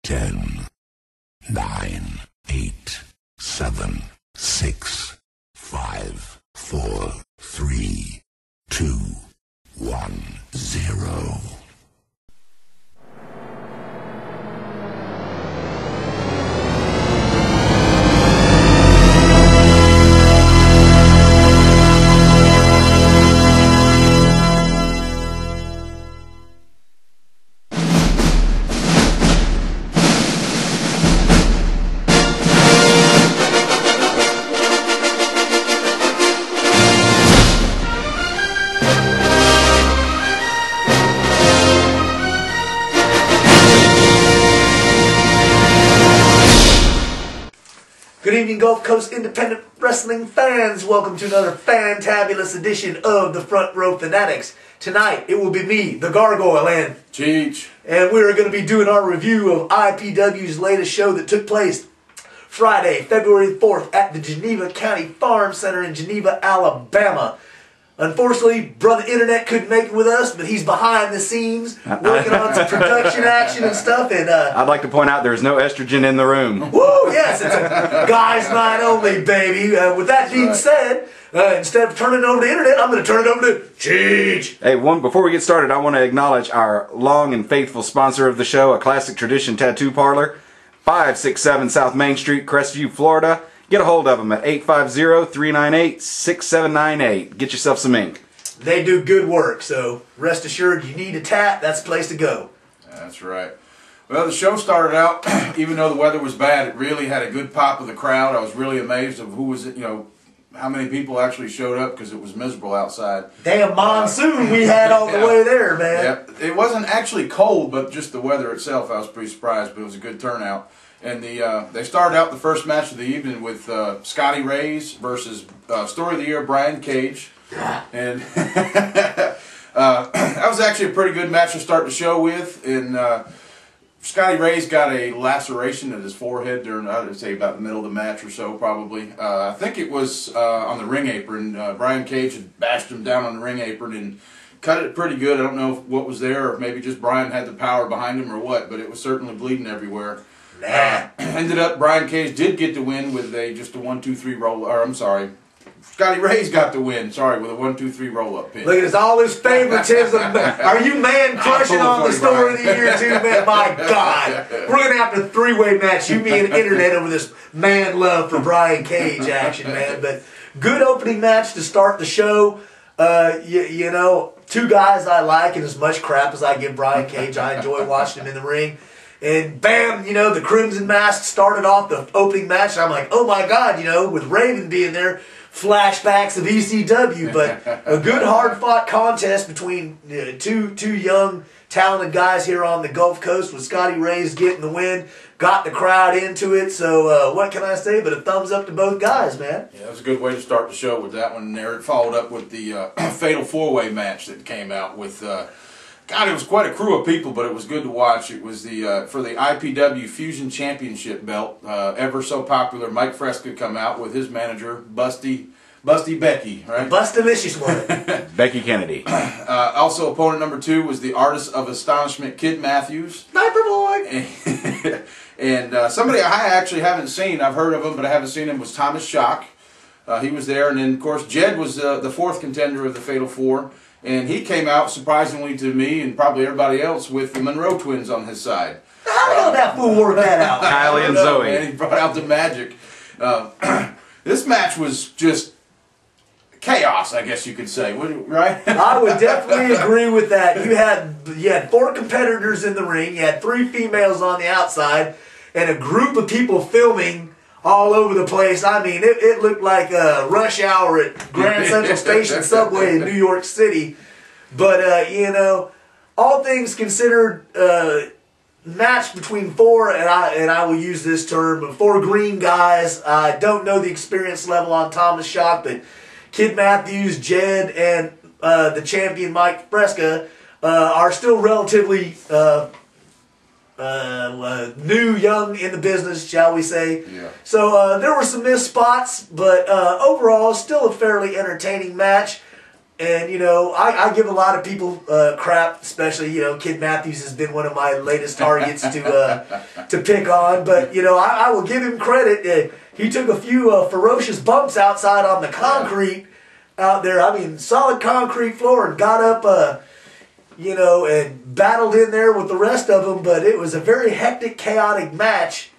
10, 9, 8, 7, 6, 5, 4, 3, 2, 1, 0. Good evening, Gulf Coast independent wrestling fans. Welcome to another fantabulous edition of the Front Row Fanatics. Tonight, it will be me, the Gargoyle, and Cheech. And we're going to be doing our review of IPW's latest show that took place Friday, February 4th at the Geneva County Farm Center in Geneva, Alabama. Unfortunately, Brother Internet couldn't make it with us, but he's behind the scenes working on some production action and stuff. And I'd like to point out there's no estrogen in the room. woo, yes, it's a guys' night only, baby. With that being said, instead of turning it over to the Internet, I'm going to turn it over to Cheech. Hey, before we get started, I want to acknowledge our long and faithful sponsor of the show, a classic tradition tattoo parlor, 567 South Main Street, Crestview, Florida. Get a hold of them at 850-398-6798. Get yourself some ink. They do good work, so rest assured you need a tat, that's the place to go. That's right. Well, the show started out, even though the weather was bad, it really had a good pop of the crowd. I was really amazed of who was, how many people actually showed up because it was miserable outside. Damn monsoon we had all the way there, man. Yeah, it wasn't actually cold, but just the weather itself, I was pretty surprised, but it was a good turnout. And they started out the first match of the evening with Scotty Ray's versus Story of the Year Brian Cage. And that was actually a pretty good match to start the show with. And Scotty Ray's got a laceration at his forehead during, I would say, about the middle of the match or so, probably. I think it was on the ring apron. Brian Cage had bashed him down on the ring apron and cut it pretty good. I don't know what was there, or maybe just Brian had the power behind him or what, but it was certainly bleeding everywhere. Ended up, Brian Cage did get the win with just a 1-2-3 roll. Or I'm sorry, Scotty Ray's got the win. Sorry, with a 1-2-3 roll up pin. Look at this, all his favoritism. Are you man crushing on the Story of the Year too, man? My God, we're gonna have a three-way match. You, me, and Internet over this man love for Brian Cage action, man. But good opening match to start the show. You know, two guys I like, and as much crap as I give Brian Cage, I enjoy watching him in the ring. And bam, you know, the Crimson Mask started off the opening match. And I'm like, oh my God, you know, with Raven being there, flashbacks of ECW. But a good hard-fought contest between two young, talented guys here on the Gulf Coast with Scotty Ray's getting the win. Got the crowd into it. So what can I say but a thumbs up to both guys, man. Yeah, that was a good way to start the show with that one there. It followed up with the Fatal 4-Way match that came out with... God, it was quite a crew of people, but it was good to watch. It was the for the IPW Fusion Championship belt. Ever so popular, Mike Fresca come out with his manager, Busty Becky, right? Bustalicious one. Becky Kennedy. Also, opponent number 2 was the Artist of Astonishment, Kid Matthews. Sniper boy! And somebody I actually haven't seen, I've heard of him, but I haven't seen him, was Thomas Shock. He was there, and then, of course, Jed was the 4th contender of the Fatal 4. And he came out, surprisingly to me and probably everybody else, with the Monroe twins on his side. How did that fool work that out? Kylie and Zoe. Man, he brought out the magic. This match was just chaos, I guess you could say, right? I would definitely agree with that. You had 4 competitors in the ring. You had 3 females on the outside, and a group of people filming all over the place. I mean, it looked like rush hour at Grand Central Station subway in New York City. But, you know, all things considered, match between 4, and I will use this term, 4 green guys. I don't know the experience level on Thomas Shock, but Kid Matthews, Jed, and the champion Mike Fresca are still relatively... new, young in the business, shall we say. Yeah. So there were some missed spots, but overall, still a fairly entertaining match. And, you know, I give a lot of people crap, especially, you know, Kid Matthews has been one of my latest targets to pick on. But, you know, I will give him credit. He took a few ferocious bumps outside on the concrete out there. I mean, solid concrete floor, and got up, you know, and battled in there with the rest of them. But it was a very hectic, chaotic match.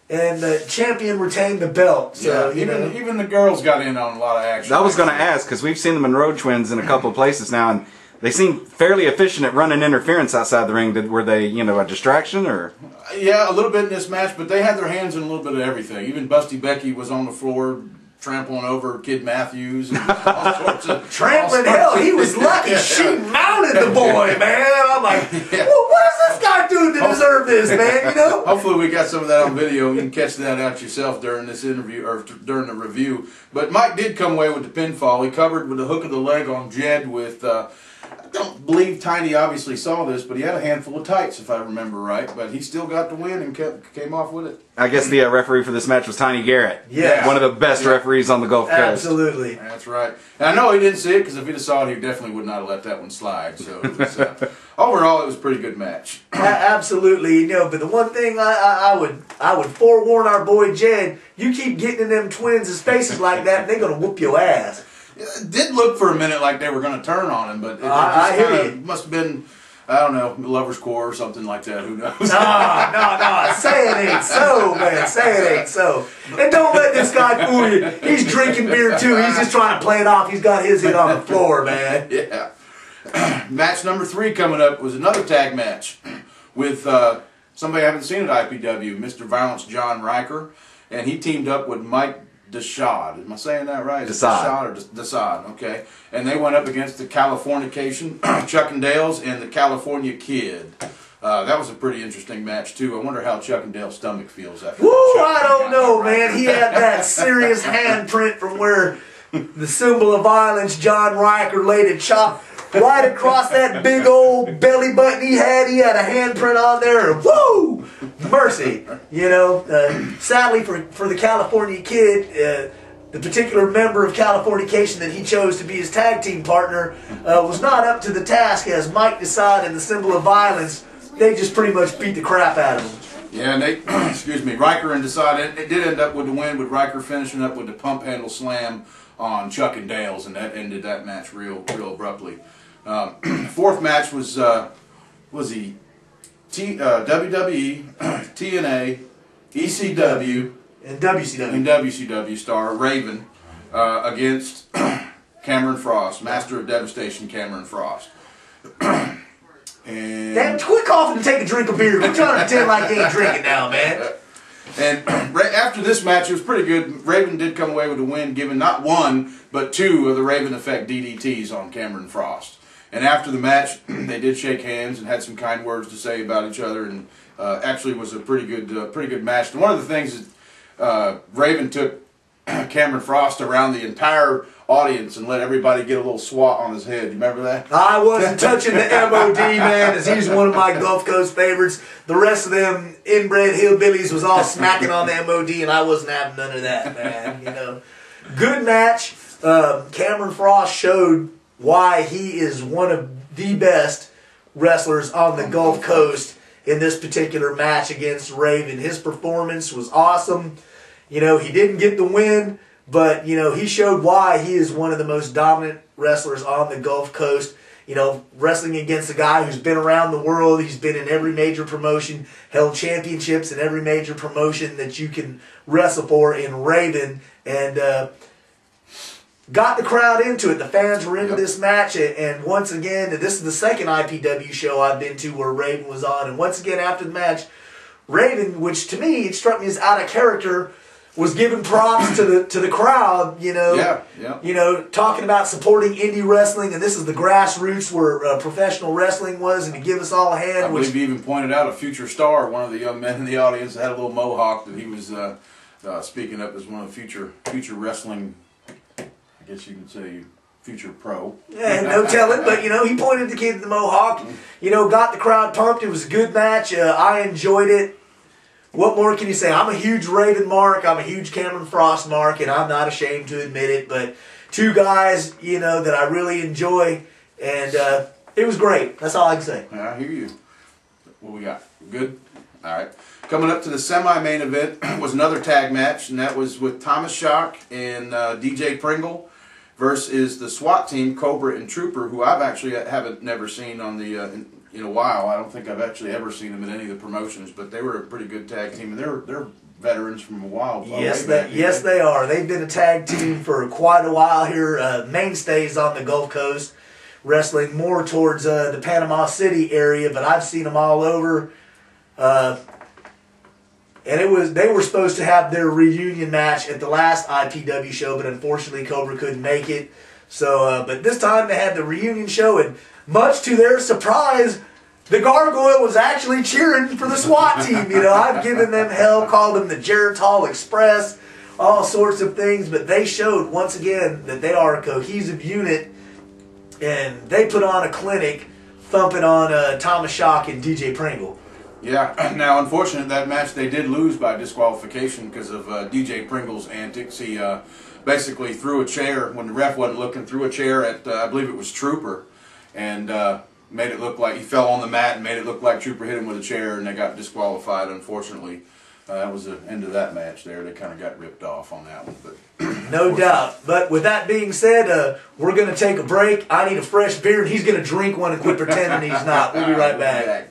And the champion retained the belt. So, yeah, even the girls got in on a lot of action. I was going to ask, because we've seen the Monroe twins in a couple of places now, and they seem fairly efficient at running interference outside the ring. Were they, you know, a distraction or? Yeah, a little bit in this match, but they had their hands in a little bit of everything. Even Busty Becky was on the floor trampling over Kid Matthews and all sorts of trampling. Hell, he was lucky she mounted the boy, man. I'm like, well, what is this guy doing to deserve this, man? You know. Hopefully, we got some of that on video. You can catch that out yourself during this interview or during the review. But Mike did come away with the pinfall. He covered with the hook of the leg on Jed with. I don't believe Tiny obviously saw this, but he had a handful of tights, if I remember right. But he still got the win and came off with it. I guess the referee for this match was Tiny Garrett. Yeah. One of the best referees on the Gulf Coast. Absolutely. That's right. And I know he didn't see it, because if he'd have saw it, he definitely would not have let that one slide. So it was, overall, it was a pretty good match. Absolutely. You know, but the one thing I would forewarn our boy Jed, you keep getting in them twins' faces like that, and they're going to whoop your ass. It did look for a minute like they were going to turn on him, but it I hear you. must have been, I don't know, Lover's Core or something like that. Who knows? No. Say it ain't so, man. Say it ain't so. And don't let this guy fool you. He's drinking beer, too. He's just trying to play it off. He's got his hit on the floor, man. Yeah. Match number 3 coming up was another tag match with somebody I haven't seen at IPW, Mr. Violence John Riker, and he teamed up with Mike Deshad. Am I saying that right? Deshad. Or Deshad, okay. And they went up against the Californication, Chuck and Dale's, and the California Kid. That was a pretty interesting match, too. I wonder how Chuck and Dale's stomach feels after Woo, that. I don't know, man. He had that serious handprint from where the symbol of violence, John Riker, laid a chop right across that big old belly button he had. He had a handprint on there, and woo! Mercy. You know, sadly for the California Kid, the particular member of Californication that he chose to be his tag team partner was not up to the task, as Mike Deshad and the symbol of violence, they just pretty much beat the crap out of him. Yeah, and they, excuse me, Riker and Deshad, it did end up with the win, with Riker finishing up with the pump handle slam on Chuck and Dale's, and that ended that match real abruptly. Fourth match was WWE, TNA, ECW, And WCW. and WCW star Raven against Cameron Frost, Master of Devastation Cameron Frost. And Damn, quit coughing to take a drink of beer. Quit trying to pretend like you ain't drinking now, man. And after this match, it was pretty good. Raven did come away with a win, giving not one, but 2 of the Raven Effect DDTs on Cameron Frost. And after the match, they did shake hands and had some kind words to say about each other, and actually was a pretty good match. And one of the things is Raven took Cameron Frost around the entire audience and let everybody get a little swat on his head. You remember that? I wasn't touching the MOD, man, as he's one of my Gulf Coast favorites. The rest of them inbred hillbillies was all smacking on the MOD, and I wasn't having none of that, man. You know, good match. Cameron Frost showed why he is one of the best wrestlers on the Gulf Coast in this particular match against Raven. His performance was awesome. You know, he didn't get the win, but, you know, he showed why he is one of the most dominant wrestlers on the Gulf Coast. You know, wrestling against a guy who's been around the world. He's been in every major promotion, held championships in every major promotion that you can wrestle for in Raven, and got the crowd into it. The fans were into this match, and once again, this is the second IPW show I've been to where Raven was on, and once again after the match, Raven, which to me, it struck me as out of character, was giving props to the crowd, you know, you know, talking about supporting indie wrestling, and this is the grassroots where professional wrestling was, and to give us all a hand. I believe he even pointed out a future star, one of the young men in the audience that had a little mohawk, that he was speaking up as one of the future wrestling, I guess you could say, future pro. Yeah, no telling, but, you know, he pointed the kid at the mohawk, you know, got the crowd pumped. It was a good match. I enjoyed it. What more can you say? I'm a huge Raven mark. I'm a huge Cameron Frost mark, and I'm not ashamed to admit it. But two guys, you know, that I really enjoy, and it was great. That's all I can say. I hear you. What we got? Good? All right. Coming up to the semi-main event was another tag match, and that was with Thomas Shock and DJ Pringle versus the SWAT team, Cobra and Trooper, who I've actually never seen on the in a while. I don't think I've actually ever seen them in any of the promotions, but they were a pretty good tag team, and they're veterans from a while. Yes, they are. They've been a tag team for quite a while here. Mainstays on the Gulf Coast, wrestling more towards the Panama City area, but I've seen them all over. And they were supposed to have their reunion match at the last IPW show, but unfortunately Cobra couldn't make it. So, but this time they had the reunion show, and much to their surprise, the Gargoyle was actually cheering for the SWAT team. You know, I've given them hell, called them the Geritol Express, all sorts of things, but they showed once again that they are a cohesive unit, and they put on a clinic thumping on Thomas Shock and DJ Pringle. Yeah, now unfortunately that match they did lose by disqualification because of DJ Pringle's antics. He basically threw a chair, when the ref wasn't looking, threw a chair at, I believe it was Trooper, and made it look like he fell on the mat and made it look like Trooper hit him with a chair, and they got disqualified, unfortunately. That was the end of that match there. They kind of got ripped off on that one. But no doubt. But with that being said, we're going to take a break. I need a fresh beer, and he's going to drink one and quit pretending he's not. We'll be right back.